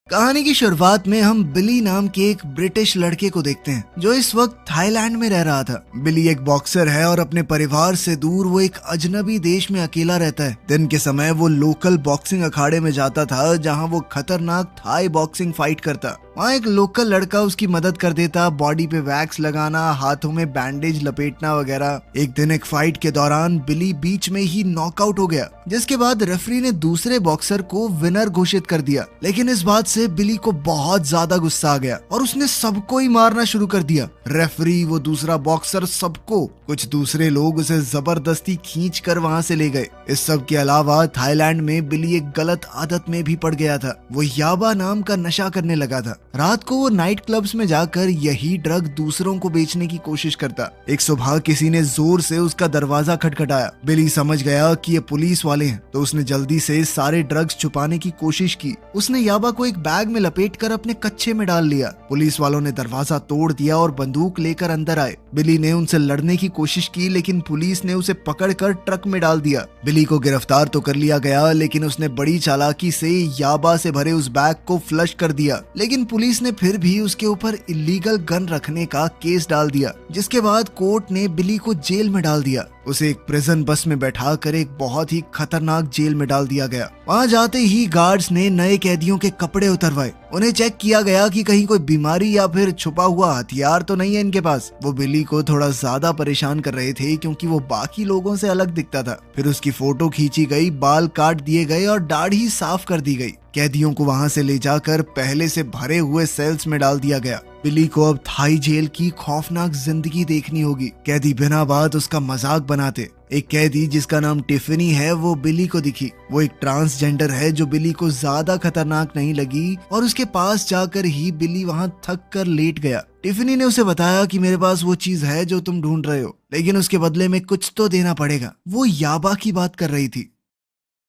कहानी की शुरुआत में हम बिली नाम के एक ब्रिटिश लड़के को देखते हैं जो इस वक्त थाईलैंड में रह रहा था। बिली एक बॉक्सर है और अपने परिवार से दूर वो एक अजनबी देश में अकेला रहता है। दिन के समय वो लोकल बॉक्सिंग अखाड़े में जाता था जहां वो खतरनाक थाई बॉक्सिंग फाइट करता। वहाँ एक लोकल लड़का उसकी मदद कर देता, बॉडी पे वैक्स लगाना, हाथों में बैंडेज लपेटना वगैरह। एक दिन एक फाइट के दौरान बिली बीच में ही नॉकआउट हो गया, जिसके बाद रेफरी ने दूसरे बॉक्सर को विनर घोषित कर दिया। लेकिन इस बात से बिली को बहुत ज्यादा गुस्सा आ गया और उसने सबको ही मारना शुरू कर दिया। रेफरी, वो दूसरा बॉक्सर, सबको। कुछ दूसरे लोग उसे जबरदस्ती खींच कर वहाँ से ले गए। इस सब के अलावा थाईलैंड में बिली एक गलत आदत में भी पड़ गया था। वो याबा नाम का नशा करने लगा था। रात को वो नाइट क्लब्स में जाकर यही ड्रग दूसरों को बेचने की कोशिश करता। एक सुबह किसी ने जोर से उसका दरवाजा खटखटाया। बिली समझ गया कि ये पुलिस वाले हैं, तो उसने जल्दी से सारे ड्रग्स छुपाने की कोशिश की। उसने याबा को एक बैग में लपेटकर अपने कच्छे में डाल लिया। पुलिस वालों ने दरवाजा तोड़ दिया और बंदूक लेकर अंदर आए। बिली ने उनसे लड़ने की कोशिश की, लेकिन पुलिस ने उसे पकड़कर ट्रक में डाल दिया। बिली को गिरफ्तार तो कर लिया गया, लेकिन उसने बड़ी चालाकी से याबा से भरे उस बैग को फ्लश कर दिया। लेकिन पुलिस ने फिर भी उसके ऊपर इलीगल गन रखने का केस डाल दिया, जिसके बाद कोर्ट ने बिली को जेल में डाल दिया। उसे एक प्रिजन बस में बैठाकर एक बहुत ही खतरनाक जेल में डाल दिया गया। वहाँ जाते ही गार्ड्स ने नए कैदियों के कपड़े उतरवाए। उन्हें चेक किया गया कि कहीं कोई बीमारी या फिर छुपा हुआ हथियार तो नहीं है इनके पास। वो बिली को थोड़ा ज्यादा परेशान कर रहे थे क्योंकि वो बाकी लोगों से अलग दिखता था। फिर उसकी फोटो खींची गई, बाल काट दिए गए और दाढ़ी साफ कर दी गई। कैदियों को वहां से ले जाकर पहले से भरे हुए सेल्स में डाल दिया गया। बिली को अब थाई जेल की खौफनाक जिंदगी देखनी होगी। कैदी बिना बात उसका मजाक बनाते। एक कैदी जिसका नाम टिफनी है, वो बिली को दिखी। वो एक ट्रांसजेंडर है जो बिली को ज्यादा खतरनाक नहीं लगी और उसके पास जाकर ही बिली वहां थक कर लेट गया। टिफनी ने उसे बताया कि मेरे पास वो चीज है जो तुम ढूंढ रहे हो, लेकिन उसके बदले में कुछ तो देना पड़ेगा। वो याबा की बात कर रही थी।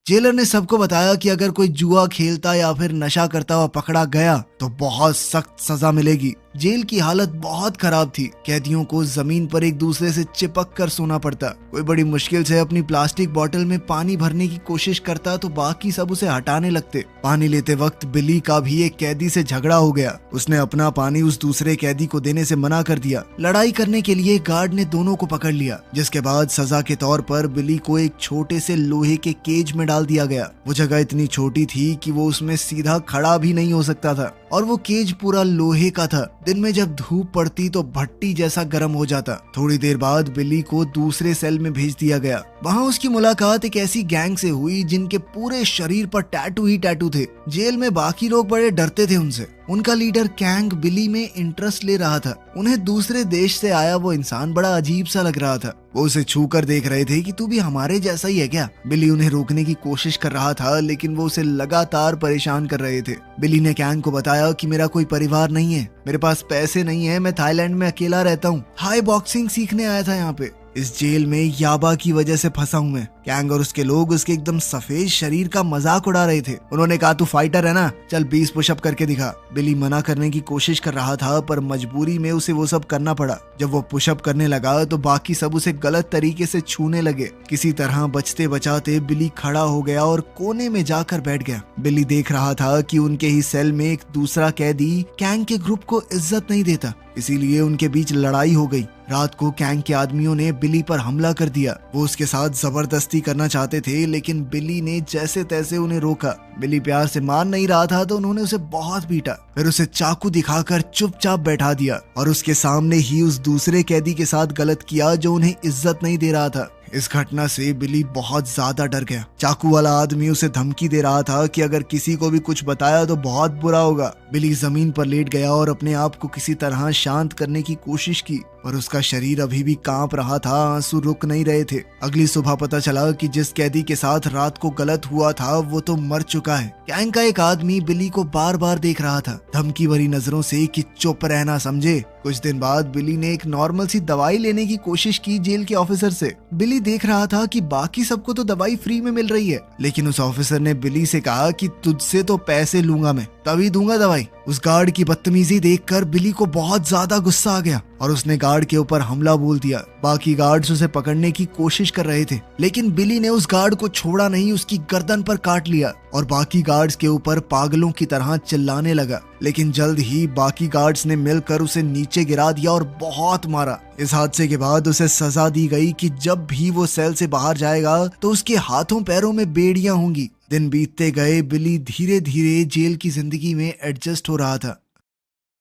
जेलर ने सबको बताया कि अगर कोई जुआ खेलता या फिर नशा करता हुआ पकड़ा गया तो बहुत सख्त सजा मिलेगी। जेल की हालत बहुत खराब थी। कैदियों को जमीन पर एक दूसरे से चिपक कर सोना पड़ता। कोई बड़ी मुश्किल से अपनी प्लास्टिक बोतल में पानी भरने की कोशिश करता तो बाकी सब उसे हटाने लगते। पानी लेते वक्त बिली का भी एक कैदी से झगड़ा हो गया। उसने अपना पानी उस दूसरे कैदी को देने से मना कर दिया। लड़ाई करने के लिए गार्ड ने दोनों को पकड़ लिया, जिसके बाद सजा के तौर पर बिली को एक छोटे से लोहे के केज में डाल दिया गया। वो जगह इतनी छोटी थी कि वो उसमें सीधा खड़ा भी नहीं हो सकता था और वो केज पूरा लोहे का था। दिन में जब धूप पड़ती तो भट्टी जैसा गर्म हो जाता। थोड़ी देर बाद बिली को दूसरे सेल में भेज दिया गया। वहाँ उसकी मुलाकात एक ऐसी गैंग से हुई जिनके पूरे शरीर पर टैटू ही टैटू थे। जेल में बाकी लोग बड़े डरते थे उनसे। उनका लीडर कैंग बिली में इंटरेस्ट ले रहा था। उन्हें दूसरे देश से आया वो इंसान बड़ा अजीब सा लग रहा था। वो उसे छू कर देख रहे थे कि तू भी हमारे जैसा ही है क्या। बिली उन्हें रोकने की कोशिश कर रहा था, लेकिन वो उसे लगातार परेशान कर रहे थे। बिली ने कैंग को बताया कि मेरा कोई परिवार नहीं है, मेरे पास पैसे नहीं है, मैं थाईलैंड में अकेला रहता हूँ, थाई बॉक्सिंग सीखने आया था यहाँ पे। इस जेल में याबा की वजह से फंसा हूँ मैं। कैंग और उसके लोग उसके एकदम सफेद शरीर का मजाक उड़ा रहे थे। उन्होंने कहा, तू फाइटर है ना, चल 20 पुशअप करके दिखा। बिली मना करने की कोशिश कर रहा था, पर मजबूरी में उसे वो सब करना पड़ा। जब वो पुशअप करने लगा तो बाकी सब उसे गलत तरीके से छूने लगे। किसी तरह बचते बचाते बिली खड़ा हो गया और कोने में जाकर बैठ गया। बिली देख रहा था कि उनके ही सेल में एक दूसरा कैदी कैंग के ग्रुप को इज्जत नहीं देता, इसीलिए उनके बीच लड़ाई हो गई। रात को कैंग के आदमियों ने बिली पर हमला कर दिया। वो उसके साथ जबरदस्ती करना चाहते थे, लेकिन बिली ने जैसे तैसे उन्हें रोका। बिली प्यार से मार नहीं रहा था तो उन्होंने उसे बहुत पीटा। फिर उसे चाकू दिखाकर चुपचाप बैठा दिया और उसके सामने ही उस दूसरे कैदी के साथ गलत किया जो उन्हें इज्जत नहीं दे रहा था। इस घटना से बिली बहुत ज्यादा डर गया। चाकू वाला आदमी उसे धमकी दे रहा था कि अगर किसी को भी कुछ बताया तो बहुत बुरा होगा। बिली जमीन पर लेट गया और अपने आप को किसी तरह शांत करने की कोशिश की, पर उसका शरीर अभी भी कांप रहा था, आंसू रुक नहीं रहे थे। अगली सुबह पता चला कि जिस कैदी के साथ रात को गलत हुआ था वो तो मर चुका है। कैंग का एक आदमी बिली को बार बार देख रहा था, धमकी भरी नजरों से कि चुप रहना, समझे। कुछ दिन बाद बिली ने एक नॉर्मल सी दवाई लेने की कोशिश की जेल के ऑफिसर से। बिली देख रहा था कि बाकी सबको तो दवाई फ्री में मिल रही है, लेकिन उस ऑफिसर ने बिली से कहा कि तुझसे तो पैसे लूंगा मैं, तभी दूंगा दवाई। पाई। उस गार्ड की बदतमीजी देखकर बिली को बहुत ज्यादा गुस्सा आ गया और उसने गार्ड के ऊपर हमला बोल दिया। बाकी गार्ड्स उसे पकड़ने की कोशिश कर रहे थे, लेकिन बिली ने उस गार्ड को छोड़ा नहीं, उसकी गर्दन पर काट लिया और बाकी गार्ड्स के ऊपर पागलों की तरह चिल्लाने लगा। लेकिन जल्द ही बाकी गार्ड्स ने मिलकर उसे नीचे गिरा दिया और बहुत मारा। इस हादसे के बाद उसे सजा दी गई कि जब भी वो सेल से बाहर जाएगा तो उसके हाथों पैरों में बेड़ियां होंगी। दिन बीतते गए, बिली धीरे धीरे जेल की जिंदगी में एडजस्ट हो रहा था।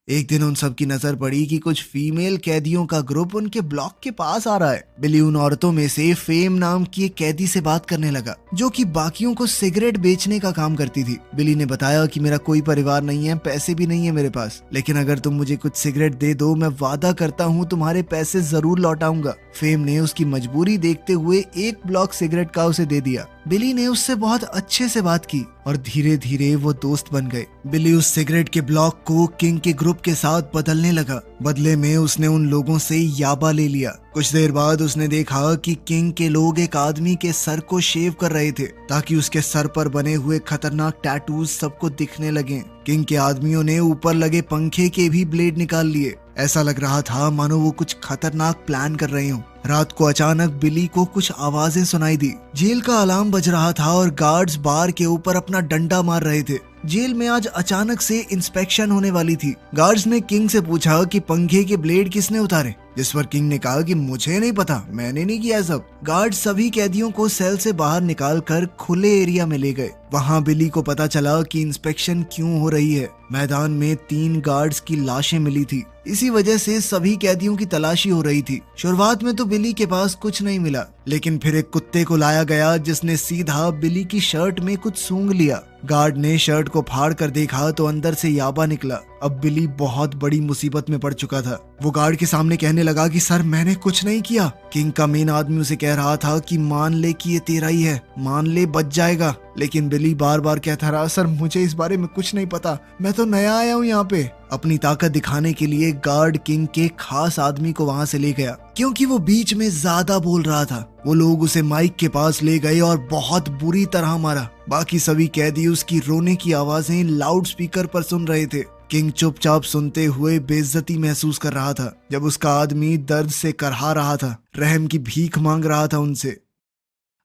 एक दिन उन सब की नजर पड़ी कि कुछ फीमेल कैदियों का ग्रुप उनके ब्लॉक के पास आ रहा है। बिली उन औरतों में से फेम नाम की एक कैदी से बात करने लगा, जो कि बाकियों को सिगरेट बेचने का काम करती थी। बिली ने बताया कि मेरा कोई परिवार नहीं है, पैसे भी नहीं है मेरे पास, लेकिन अगर तुम मुझे कुछ सिगरेट दे दो, मैं वादा करता हूँ तुम्हारे पैसे जरूर लौटाऊंगा। फेम ने उसकी मजबूरी देखते हुए एक ब्लॉक सिगरेट का उसे दे दिया। बिली ने उससे बहुत अच्छे से बात की और धीरे धीरे वो दोस्त बन गए। बिली उस सिगरेट के ब्लॉक को किंग के ग्रुप के साथ बदलने लगा। बदले में उसने उन लोगों से याबा ले लिया। कुछ देर बाद उसने देखा कि किंग के लोग एक आदमी के सर को शेव कर रहे थे ताकि उसके सर पर बने हुए खतरनाक टैटूज सबको दिखने लगे। किंग के आदमियों ने ऊपर लगे पंखे के भी ब्लेड निकाल लिए। ऐसा लग रहा था मानो वो कुछ खतरनाक प्लान कर रहे हों। रात को अचानक बिली को कुछ आवाजें सुनाई दी। जेल का अलार्म बज रहा था और गार्ड्स बार के ऊपर अपना डंडा मार रहे थे। जेल में आज अचानक से इंस्पेक्शन होने वाली थी। गार्ड्स ने किंग से पूछा कि पंखे के ब्लेड किसने उतारे, जिस पर किंग ने कहा कि मुझे नहीं पता, मैंने नहीं किया सब। गार्ड सभी कैदियों को सेल से बाहर निकालकर खुले एरिया में ले गए। वहां बिली को पता चला कि इंस्पेक्शन क्यों हो रही है। मैदान में 3 गार्ड्स की लाशें मिली थी, इसी वजह से सभी कैदियों की तलाशी हो रही थी। शुरुआत में तो बिली के पास कुछ नहीं मिला, लेकिन फिर एक कुत्ते को लाया गया जिसने सीधा बिली की शर्ट में कुछ सूंघ लिया। गार्ड ने शर्ट को फाड़ कर देखा तो अंदर से याबा निकला। अब बिली बहुत बड़ी मुसीबत में पड़ चुका था। वो गार्ड के सामने कहने लगा कि सर, मैंने कुछ नहीं किया। किंग का मेन आदमी उसे कह रहा था कि मान ले कि ये तेरा ही है, मान ले बच जाएगा। लेकिन बिली बार बार कहता रहा, सर मुझे इस बारे में कुछ नहीं पता, मैं तो नया आया हूँ यहाँ पे। अपनी ताकत दिखाने के लिए गार्ड किंग के खास आदमी को वहाँ से ले गया, क्योंकि वो बीच में ज्यादा बोल रहा था। वो लोग उसे माइक के पास ले गए और बहुत बुरी तरह मारा। बाकी सभी कैदी उसकी रोने की आवाजें लाउड स्पीकर पर सुन रहे थे। किंग चुपचाप सुनते हुए बेइज्जती महसूस कर रहा था, जब उसका आदमी दर्द से करहा रहा था, रहम की भीख मांग रहा था उनसे।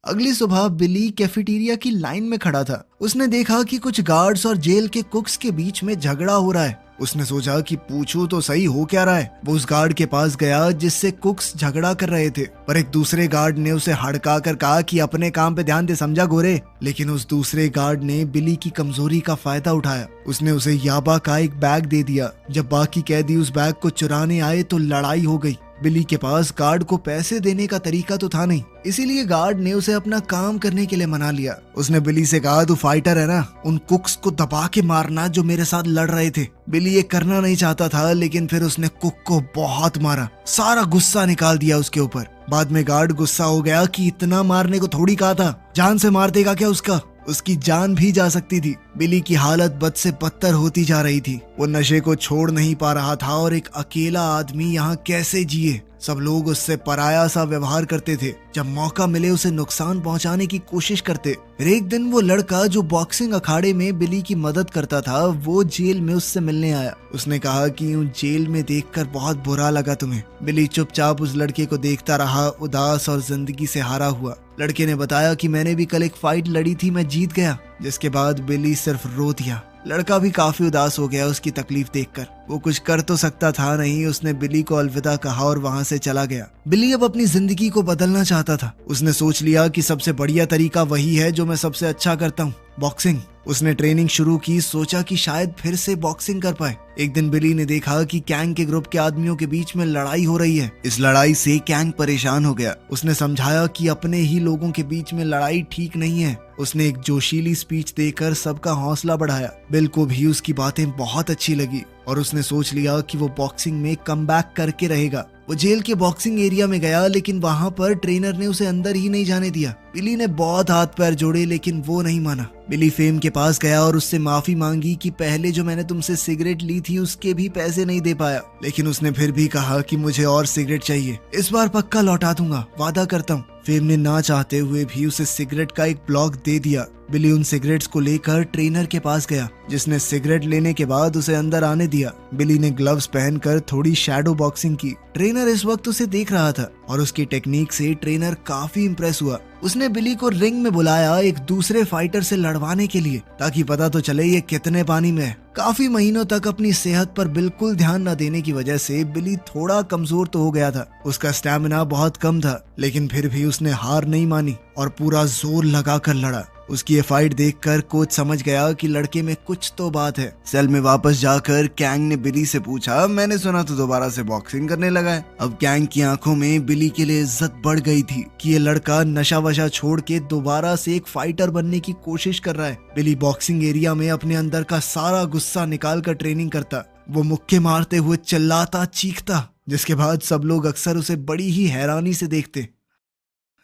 अगली सुबह बिली कैफेटेरिया की लाइन में खड़ा था। उसने देखा कि कुछ गार्ड्स और जेल के कुक्स के बीच में झगड़ा हो रहा है। उसने सोचा कि पूछूं तो सही हो क्या रहा है। वो उस गार्ड के पास गया जिससे कुक्स झगड़ा कर रहे थे, पर एक दूसरे गार्ड ने उसे हड़का कर कहा कि अपने काम पे ध्यान दे, समझा गोरे। लेकिन उस दूसरे गार्ड ने बिली की कमजोरी का फायदा उठाया। उसने उसे याबा का एक बैग दे दिया। जब बाकी कैदी उस बैग को चुराने आए तो लड़ाई हो गई। बिली के पास गार्ड को पैसे देने का तरीका तो था नहीं, इसीलिए गार्ड ने उसे अपना काम करने के लिए मना लिया। उसने बिली से कहा, तू फाइटर है ना, उन कुक्स को दबा के मारना जो मेरे साथ लड़ रहे थे। बिली ये करना नहीं चाहता था, लेकिन फिर उसने कुक को बहुत मारा, सारा गुस्सा निकाल दिया उसके ऊपर। बाद में गार्ड गुस्सा हो गया कि इतना मारने को थोड़ी कहा था, जान से मार देगा क्या उसकी जान भी जा सकती थी। बिली की हालत बद से बदतर होती जा रही थी। वो नशे को छोड़ नहीं पा रहा था और एक अकेला आदमी यहाँ कैसे जिए। सब लोग उससे पराया सा व्यवहार करते थे, जब मौका मिले उसे नुकसान पहुंचाने की कोशिश करते। फिर एक दिन वो लड़का जो बॉक्सिंग अखाड़े में बिली की मदद करता था, वो जेल में उससे मिलने आया। उसने कहा कि यूं जेल में देखकर बहुत बुरा लगा तुम्हें। बिली चुपचाप उस लड़के को देखता रहा, उदास और जिंदगी से हारा हुआ। लड़के ने बताया कि मैंने भी कल एक फाइट लड़ी थी, मैं जीत गया। जिसके बाद बिली सिर्फ रो दिया। लड़का भी काफी उदास हो गया उसकी तकलीफ देखकर। वो कुछ कर तो सकता था नहीं। उसने बिली को अलविदा कहा और वहां से चला गया। बिली अब अपनी जिंदगी को बदलना चाहता था। उसने सोच लिया कि सबसे बढ़िया तरीका वही है जो मैं सबसे अच्छा करता हूँ, बॉक्सिंग। उसने ट्रेनिंग शुरू की, सोचा कि शायद फिर से बॉक्सिंग कर पाए। एक दिन बिली ने देखा कि कैंग के ग्रुप के आदमियों के बीच में लड़ाई हो रही है। इस लड़ाई से कैंग परेशान हो गया। उसने समझाया कि अपने ही लोगों के बीच में लड़ाई ठीक नहीं है। उसने एक जोशीली स्पीच देकर सबका हौसला बढ़ाया। बिल को भी उसकी बातें बहुत अच्छी लगी और उसने सोच लिया कि वो बॉक्सिंग में कमबैक करके रहेगा। वो जेल के बॉक्सिंग एरिया में गया, लेकिन वहां पर ट्रेनर ने उसे अंदर ही नहीं जाने दिया। बिली ने बहुत हाथ पैर जोड़े, लेकिन वो नहीं माना। बिली फेम के पास गया और उससे माफी मांगी कि पहले जो मैंने तुमसे सिगरेट ली थी उसके भी पैसे नहीं दे पाया। लेकिन उसने फिर भी कहा कि मुझे और सिगरेट चाहिए, इस बार पक्का लौटा दूंगा, वादा करता हूँ। फेम ने ना चाहते हुए भी उसे सिगरेट का एक ब्लॉक दे दिया। बिली उन सिगरेट्स को लेकर ट्रेनर के पास गया, जिसने सिगरेट लेने के बाद उसे अंदर आने दिया। बिली ने ग्लव्स पहनकर थोड़ी शैडो बॉक्सिंग की। ट्रेनर इस वक्त उसे देख रहा था और उसकी टेक्निक से ट्रेनर काफी इंप्रेस हुआ। उसने बिली को रिंग में बुलाया एक दूसरे फाइटर से लड़वाने के लिए, ताकि पता तो चले ये कितने पानी में है। काफी महीनों तक अपनी सेहत पर बिल्कुल ध्यान न देने की वजह से बिली थोड़ा कमजोर तो हो गया था। उसका स्टैमिना बहुत कम था, लेकिन फिर भी उसने हार नहीं मानी और पूरा जोर लगाकर लड़ा। उसकी ये फाइट देखकर कोच समझ गया कि लड़के में कुछ तो बात है। सेल में वापस जाकर कैंग ने बिली से पूछा, मैंने सुना तो दोबारा से बॉक्सिंग करने लगा है। अब कैंग की आंखों में बिली के लिए इज्जत बढ़ गई थी कि ये लड़का नशा वशा छोड़ के दोबारा से एक फाइटर बनने की कोशिश कर रहा है। बिली बॉक्सिंग एरिया में अपने अंदर का सारा गुस्सा निकाल कर ट्रेनिंग करता। वो मुक्के मारते हुए चिल्लाता चीखता, जिसके बाद सब लोग अक्सर उसे बड़ी ही हैरानी से देखते।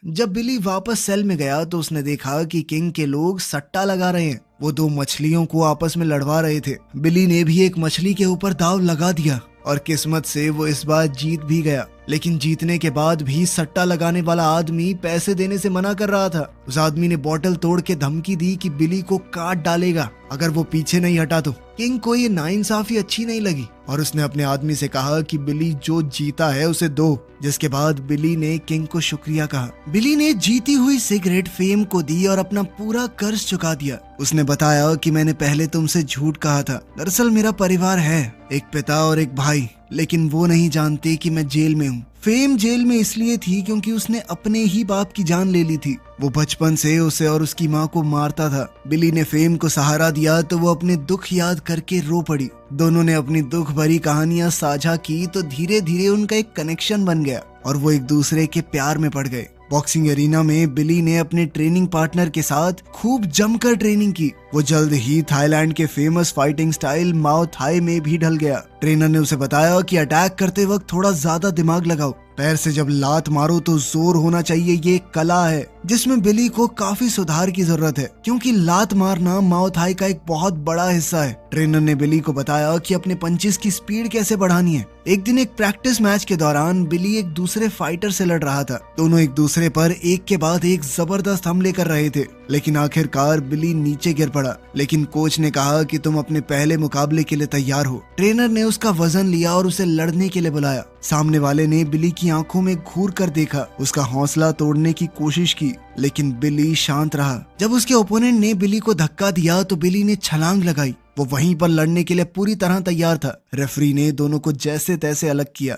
जब बिली वापस सेल में गया तो उसने देखा कि किंग के लोग सट्टा लगा रहे हैं। वो दो मछलियों को आपस में लड़वा रहे थे। बिली ने भी एक मछली के ऊपर दाव लगा दिया और किस्मत से वो इस बार जीत भी गया। लेकिन जीतने के बाद भी सट्टा लगाने वाला आदमी पैसे देने से मना कर रहा था। उस आदमी ने बोतल तोड़ के धमकी दी कि बिली को काट डालेगा अगर वो पीछे नहीं हटा तो। किंग को ये नाइंसाफी अच्छी नहीं लगी और उसने अपने आदमी से कहा कि बिली जो जीता है उसे दो, जिसके बाद बिली ने किंग को शुक्रिया कहा। बिली ने जीती हुई सिगरेट फेम को दी और अपना पूरा कर्ज चुका दिया। उसने बताया कि मैंने पहले तुमसे झूठ कहा था, दरअसल मेरा परिवार है, एक पिता और एक भाई, लेकिन वो नहीं जानते कि मैं जेल में हूँ। फेम जेल में इसलिए थी क्योंकि उसने अपने ही बाप की जान ले ली थी। वो बचपन से उसे और उसकी माँ को मारता था। बिली ने फेम को सहारा दिया तो वो अपने दुख याद करके रो पड़ी। दोनों ने अपनी दुख भरी कहानियां साझा की तो धीरे धीरे उनका एक कनेक्शन बन गया और वो एक दूसरे के प्यार में पड़ गए। बॉक्सिंग एरिना में बिली ने अपने ट्रेनिंग पार्टनर के साथ खूब जमकर ट्रेनिंग की। वो जल्द ही थाईलैंड के फेमस फाइटिंग स्टाइल माओ थाई में भी ढल गया। ट्रेनर ने उसे बताया कि अटैक करते वक्त थोड़ा ज्यादा दिमाग लगाओ, पैर से जब लात मारो तो जोर होना चाहिए, ये एक कला है जिसमें बिली को काफी सुधार की जरूरत है, क्योंकि लात मारना माओ थाई का एक बहुत बड़ा हिस्सा है। ट्रेनर ने बिली को बताया कि अपने पंचेस की स्पीड कैसे बढ़ानी है। एक दिन एक प्रैक्टिस मैच के दौरान बिली एक दूसरे फाइटर से लड़ रहा था। दोनों एक दूसरे पर एक के बाद एक जबरदस्त हमले कर रहे थे, लेकिन आखिरकार बिली नीचे गिर पड़ा। लेकिन कोच ने कहा कि तुम अपने पहले मुकाबले के लिए तैयार हो। ट्रेनर ने उसका वजन लिया और उसे लड़ने के लिए बुलाया। सामने वाले ने बिली की आंखों में घूर कर देखा, उसका हौसला तोड़ने की कोशिश की, लेकिन बिली शांत रहा। जब उसके ओपोनेंट ने बिली को धक्का दिया तो बिली ने छलांग लगाई। वो वहीं पर लड़ने के लिए पूरी तरह तैयार था। रेफरी ने दोनों को जैसे तैसे अलग किया।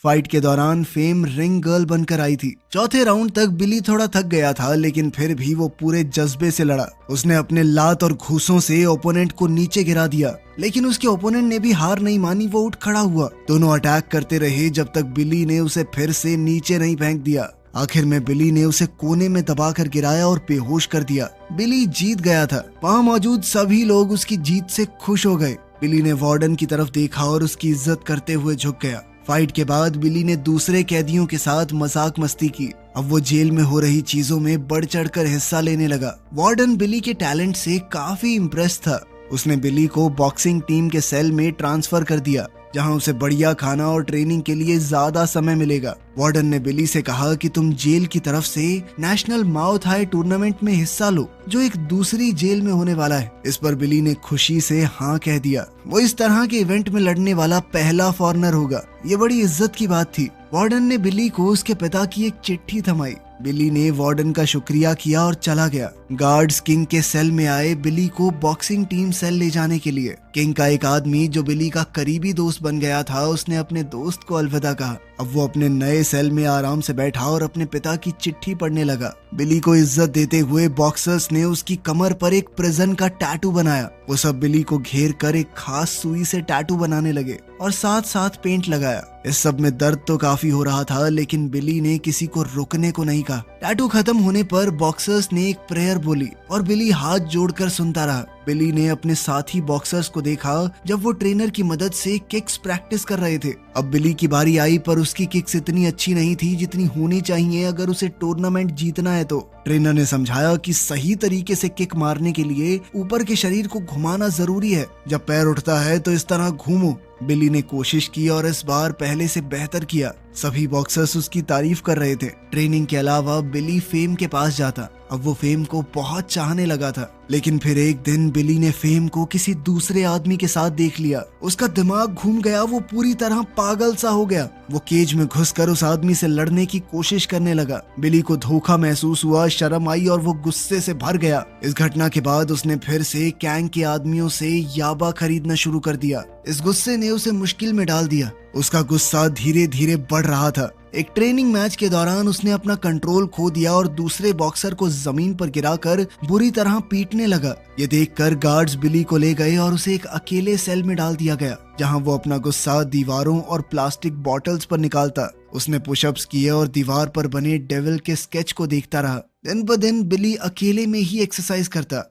फाइट के दौरान फेम रिंग गर्ल बनकर आई थी। चौथे राउंड तक बिली थोड़ा थक गया था, लेकिन फिर भी वो पूरे जज्बे से लड़ा। उसने अपने लात और घूंसों से ओपोनेंट को नीचे गिरा दिया, लेकिन उसके ओपोनेंट ने भी हार नहीं मानी। वो उठ खड़ा हुआ। दोनों अटैक करते रहे जब तक बिली ने उसे फिर से नीचे नहीं फेंक दिया। आखिर में बिली ने उसे कोने में दबाकर गिराया और बेहोश कर दिया। बिली जीत गया था। वहाँ मौजूद सभी लोग उसकी जीत से खुश हो गए। बिली ने वार्डन की तरफ देखा और उसकी इज्जत करते हुए झुक गया। फाइट के बाद बिली ने दूसरे कैदियों के साथ मजाक मस्ती की। अब वो जेल में हो रही चीजों में बढ़ चढ़कर हिस्सा लेने लगा। वार्डन बिली के टैलेंट से काफी इम्प्रेस था। उसने बिली को बॉक्सिंग टीम के सेल में ट्रांसफर कर दिया, जहां उसे बढ़िया खाना और ट्रेनिंग के लिए ज्यादा समय मिलेगा। वार्डन ने बिली से कहा कि तुम जेल की तरफ से नेशनल माओ थाई टूर्नामेंट में हिस्सा लो, जो एक दूसरी जेल में होने वाला है। इस पर बिली ने खुशी से हाँ कह दिया। वो इस तरह के इवेंट में लड़ने वाला पहला फॉरेनर होगा। ये बड़ी इज्जत की बात थी। वार्डन ने बिली को उसके पिता की एक चिट्ठी थमाई। बिली ने वार्डन का शुक्रिया किया और चला गया। गार्ड्स किंग के सेल में आए बिली को बॉक्सिंग टीम सेल ले जाने के लिए। किंग का एक आदमी जो बिली का करीबी दोस्त बन गया था, उसने अपने दोस्त को अलविदा कहा। अब वो अपने नए सेल में आराम से बैठा और अपने पिता की चिट्ठी पढ़ने लगा। बिली को इज्जत देते हुए बॉक्सर्स ने उसकी कमर पर एक प्रिजन का टैटू बनाया। वो सब बिली को घेर कर एक खास सुई से टैटू बनाने लगे और साथ साथ पेंट लगाया। इस सब में दर्द तो काफी हो रहा था, लेकिन बिली ने किसी को रुकने को नहीं कहा। टैटू खत्म होने पर बॉक्सर्स ने एक प्रेयर बोली और बिली हाथ जोड़कर सुनता रहा। बिली ने अपने साथी बॉक्सर्स को देखा जब वो ट्रेनर की मदद से किक्स प्रैक्टिस कर रहे थे। अब बिली की बारी आई, पर उसकी किक्स इतनी अच्छी नहीं थी जितनी होनी चाहिए अगर उसे टूर्नामेंट जीतना है तो। ट्रेनर ने समझाया कि सही तरीके से किक मारने के लिए ऊपर के शरीर को घुमाना जरूरी है। जब पैर उठता है तो इस तरह घूमो। बिली ने कोशिश की और इस बार पहले से बेहतर किया। सभी बॉक्सर्स उसकी तारीफ कर रहे थे। ट्रेनिंग के अलावा बिली फेम के पास जाता। अब वो फेम को बहुत चाहने लगा था, लेकिन फिर एक दिन बिली ने फेम को किसी दूसरे आदमी के साथ देख लिया। उसका दिमाग घूम गया, वो पूरी तरह पागल सा हो गया। वो केज में घुसकर उस आदमी से लड़ने की कोशिश करने लगा। बिली को धोखा महसूस हुआ, शर्म आई और वो गुस्से से भर गया। इस घटना के बाद उसने फिर से कैंग के आदमियों से याबा खरीदना शुरू कर दिया। इस गुस्से ने उसे मुश्किल में डाल दिया। उसका गुस्सा धीरे धीरे बढ़ रहा था। एक ट्रेनिंग मैच के दौरान उसने अपना कंट्रोल खो दिया और दूसरे बॉक्सर को जमीन पर गिराकर बुरी तरह पीटने लगा। ये देखकर गार्ड्स बिली को ले गए और उसे एक अकेले सेल में डाल दिया गया, जहां वो अपना गुस्सा दीवारों और प्लास्टिक बॉटल्स पर निकालता। उसने पुशअप्स किए और दीवार पर बने डेविल के स्केच को देखता रहा। दिन ब दिन बिली अकेले में ही एक्सरसाइज करता।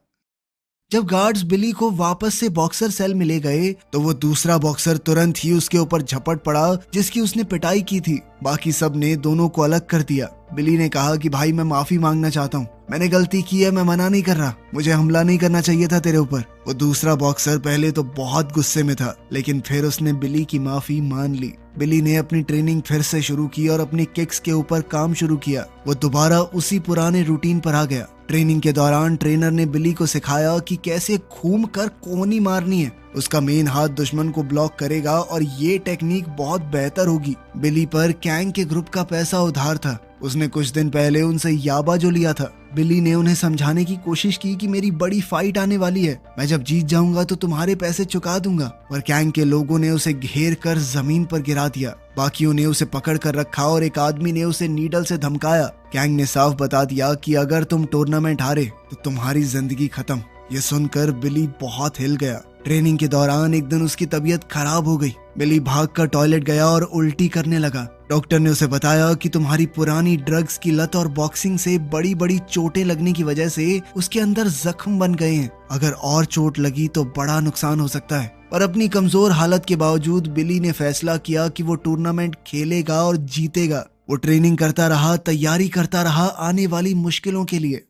जब गार्ड्स बिली को वापस से बॉक्सर सेल में ले गए तो वो दूसरा बॉक्सर तुरंत ही उसके ऊपर झपट पड़ा जिसकी उसने पिटाई की थी। बाकी सब ने दोनों को अलग कर दिया। बिली ने कहा कि भाई मैं माफी मांगना चाहता हूँ, मैंने गलती की है, मैं मना नहीं कर रहा, मुझे हमला नहीं करना चाहिए था तेरे ऊपर। वो दूसरा बॉक्सर पहले तो बहुत गुस्से में था, लेकिन फिर उसने बिली की माफी मान ली। बिली ने अपनी ट्रेनिंग फिर से शुरू की और अपनी किक्स के ऊपर काम शुरू किया। वो दोबारा उसी पुराने रूटीन पर आ गया। ट्रेनिंग के दौरान ट्रेनर ने बिली को सिखाया कि कैसे घूम कर कोहनी मारनी है। उसका मेन हाथ दुश्मन को ब्लॉक करेगा और ये टेक्निक बहुत बेहतर होगी। बिली पर कैंग के ग्रुप का पैसा उधार था। उसने कुछ दिन पहले उनसे याबा जो लिया था। बिली ने उन्हें समझाने की कोशिश की कि मेरी बड़ी फाइट आने वाली है, मैं जब जीत जाऊंगा तो तुम्हारे पैसे चुका दूंगा। पर कैंग के लोगों ने उसे घेर कर जमीन पर गिरा दिया। बाकियों ने उसे पकड़ कर रखा और एक आदमी ने उसे नीडल से धमकाया। कैंग ने साफ बता दिया कि अगर तुम टूर्नामेंट हारे तो तुम्हारी जिंदगी खत्म। ये सुनकर बिली बहुत हिल गया। ट्रेनिंग के दौरान एक दिन उसकी तबीयत खराब हो गई। बिली भागकर टॉयलेट गया और उल्टी करने लगा। डॉक्टर ने उसे बताया कि तुम्हारी पुरानी ड्रग्स की लत और बॉक्सिंग से बड़ी बड़ी चोटें लगने की वजह से उसके अंदर जख्म बन गए हैं। अगर और चोट लगी तो बड़ा नुकसान हो सकता है। पर अपनी कमजोर हालत के बावजूद बिली ने फैसला किया कि वो टूर्नामेंट खेलेगा और जीतेगा। वो ट्रेनिंग करता रहा, तैयारी करता रहा आने वाली मुश्किलों के लिए।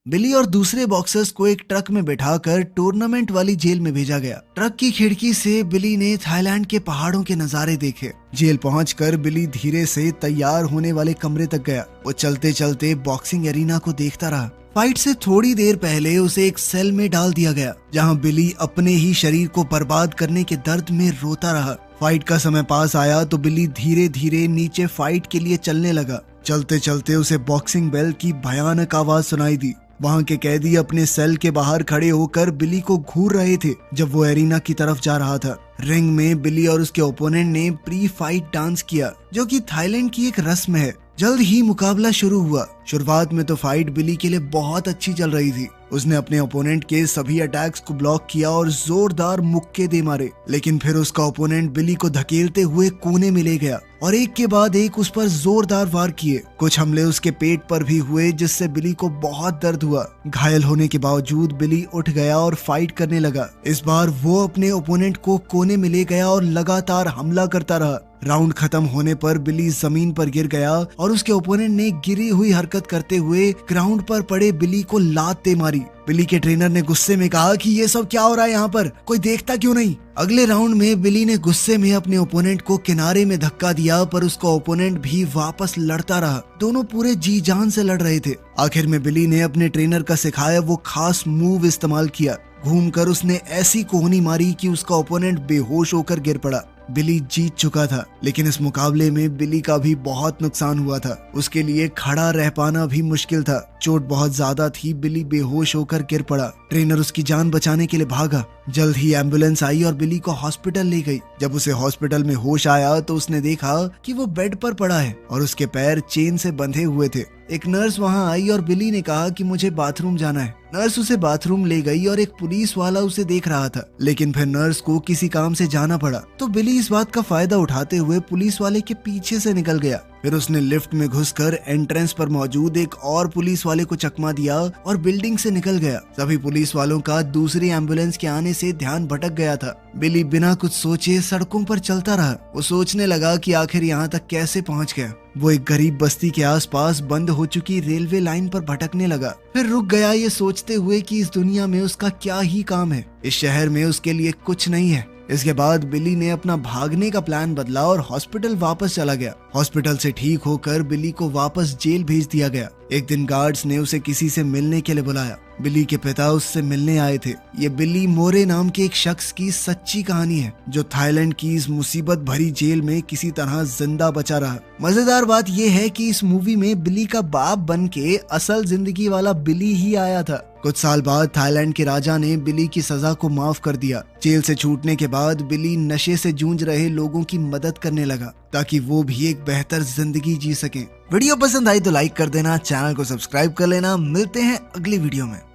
बिली और दूसरे बॉक्सर्स को एक ट्रक में बिठाकर टूर्नामेंट वाली जेल में भेजा गया। ट्रक की खिड़की से बिली ने थाईलैंड के पहाड़ों के नजारे देखे। जेल पहुंचकर बिली धीरे से तैयार होने वाले कमरे तक गया। वो चलते चलते बॉक्सिंग एरिना को देखता रहा। फाइट से थोड़ी देर पहले उसे एक सेल में डाल दिया गया, जहां बिली अपने ही शरीर को बर्बाद करने के दर्द में रोता रहा। फाइट का समय पास आया तो बिली धीरे धीरे नीचे फाइट के लिए चलने लगा। चलते चलते उसे बॉक्सिंग बेल की भयानक आवाज सुनाई दी। वहां के कैदी अपने सेल के बाहर खड़े होकर बिली को घूर रहे थे जब वो एरिना की तरफ जा रहा था। रिंग में बिली और उसके ओपोनेंट ने प्री फाइट डांस किया, जो कि थाईलैंड की एक रस्म है। जल्द ही मुकाबला शुरू हुआ। शुरुआत में तो फाइट बिली के लिए बहुत अच्छी चल रही थी। उसने अपने ओपोनेंट के सभी अटैक्स को ब्लॉक किया और जोरदार मुक्के दे मारे, लेकिन फिर उसका ओपोनेंट बिली को धकेलते हुए कोने में ले गया और एक के बाद एक उस पर जोरदार वार किए। कुछ हमले उसके पेट पर भी हुए, जिससे बिली को बहुत दर्द हुआ। घायल होने के बावजूद बिली उठ गया और फाइट करने लगा। इस बार वो अपने ओपोनेंट को कोने में ले गया और लगातार हमला करता रहा। राउंड खत्म होने पर बिली जमीन पर गिर गया और उसके ओपोनेंट ने गिरी हुई हरकत करते हुए ग्राउंड पर पड़े बिली को लात दे मारी। बिली के ट्रेनर ने गुस्से में कहा कि ये सब क्या हो रहा है यहाँ पर, कोई देखता क्यों नहीं। अगले राउंड में बिली ने गुस्से में अपने ओपोनेंट को किनारे में धक्का दिया, पर उसका ओपोनेंट भी वापस लड़ता रहा। दोनों पूरे जी जान से लड़ रहे थे। आखिर में बिली ने अपने ट्रेनर का सिखाया वो खास मूव इस्तेमाल किया। घूमकर उसने ऐसी कोहनी मारी कि उसका ओपोनेंट बेहोश होकर गिर पड़ा। बिली जीत चुका था, लेकिन इस मुकाबले में बिली का भी बहुत नुकसान हुआ था। उसके लिए खड़ा रह पाना भी मुश्किल था। चोट बहुत ज्यादा थी। बिली बेहोश होकर गिर पड़ा। ट्रेनर उसकी जान बचाने के लिए भागा। जल्द ही एम्बुलेंस आई और बिली को हॉस्पिटल ले गई। जब उसे हॉस्पिटल में होश आया तो उसने देखा कि वो बेड पर पड़ा है और उसके पैर चेन से बंधे हुए थे। एक नर्स वहां आई और बिली ने कहा कि मुझे बाथरूम जाना है। नर्स उसे बाथरूम ले गई और एक पुलिस वाला उसे देख रहा था, लेकिन फिर नर्स को किसी काम से जाना पड़ा तो बिली इस बात का फायदा उठाते हुए पुलिस वाले के पीछे से निकल गया। फिर उसने लिफ्ट में घुसकर एंट्रेंस पर मौजूद एक और पुलिस वाले को चकमा दिया और बिल्डिंग से निकल गया। सभी पुलिस वालों का दूसरी एम्बुलेंस के आने से ध्यान भटक गया था। बिली बिना कुछ सोचे सड़कों पर चलता रहा। वो सोचने लगा कि आखिर यहाँ तक कैसे पहुँच गया। वो एक गरीब बस्ती के आसपास बंद हो चुकी रेलवे लाइन पर भटकने लगा। फिर रुक गया, ये सोचते हुए कि इस दुनिया में उसका क्या ही काम है। इस शहर में उसके लिए कुछ नहीं है। इसके बाद बिली ने अपना भागने का प्लान बदला और हॉस्पिटल वापस चला गया। हॉस्पिटल से ठीक होकर बिली को वापस जेल भेज दिया गया। एक दिन गार्ड्स ने उसे किसी से मिलने के लिए बुलाया। बिली के पिता उससे मिलने आए थे। ये बिली मोरे नाम के एक शख्स की सच्ची कहानी है जो थाईलैंड की इस मुसीबत भरी जेल में किसी तरह जिंदा बचा रहा। मजेदार बात यह है कि इस मूवी में बिली का बाप बन के असल जिंदगी वाला बिली ही आया था। कुछ साल बाद थाईलैंड के राजा ने बिली की सजा को माफ कर दिया। जेल से छूटने के बाद बिली नशे से जूझ रहे लोगों की मदद करने लगा ताकि वो भी एक बेहतर जिंदगी जी सकें। वीडियो पसंद आई तो लाइक कर देना, चैनल को सब्सक्राइब कर लेना। मिलते हैं अगली वीडियो में।